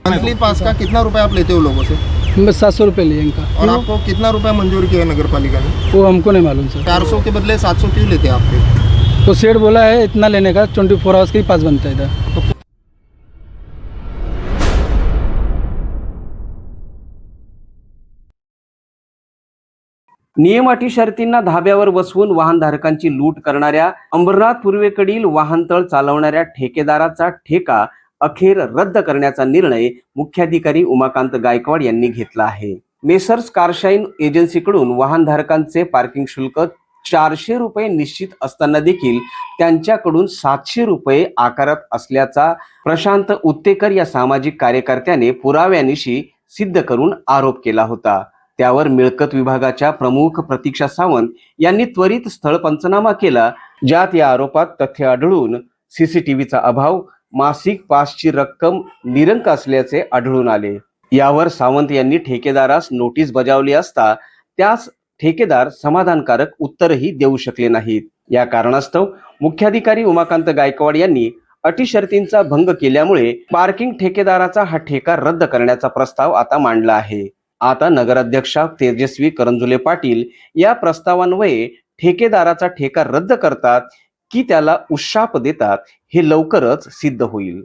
Monthly pass का कितना रुपया आप लेते हो लोगों से? बस 700 रुपये लिए इनका। और आपको कितना रुपया मंजूर किया नगर पालिका ने? वो हमको नहीं मालूम सर। 400 के बदले 700 क्यों लेते हैं आपके? तो सेठ बोला है इतना लेने का, 24 आवर्स का ही पास बनता है इधर। नियम अटी शर्तींना धाब्यावर बसवून वाहनधारकांची लूट करणाऱ्या अंबरनाथ पूर्वेकडील वाहनतळ चालवणाऱ्या ठेकेदाराचा ठेका अखेर रद्द करण्याचा निर्णय मुख्याधिकारी उमाकांत गायकवाड यांनी घेतला आहे। मेसर्स कारशाईन एजन्सीकडून वाहनधारकांचे पार्किंग शुल्क 400 रुपये निश्चित असताना देखील त्यांच्याकडून 700 रुपये आकारत असल्याचा प्रशांत उत्तेकर या सामाजिक कार्यकर्त्याने पुराव्यानिशी सिद्ध करून आरोप केला होता। त्यावर मिळकत विभागाच्या प्रमुख प्रतीक्षा सावंत यांनी त्वरित स्थळ पंचनामा केला, ज्यात या आरोपात तथ्य आढळून सीसीटीव्हीचा अभाव, मासिक पासची रक्कम निरंक असल्याचे आढळून आले। यावर सावंत यांनी ठेकेदारास नोटीस बजावली असता त्यास ठेकेदार समाधानकारक उत्तरही देऊ शकले नाहीत। या कारणास्तव मुख्याधिकारी उमाकांत गायकवाड यांनी अटी शर्तींचा भंग केल्यामुळे पार्किंग ठेकेदाराचा हा ठेका रद्द करण्याचा प्रस्ताव आता मांडला आहे। आता नगराध्यक्षा तेजस्वी करंजुले पाटील या प्रस्तावान्वये ठेकेदाराचा ठेका रद्द करतात की त्याला उशाप देतात हे लवकरच सिद्ध होईल।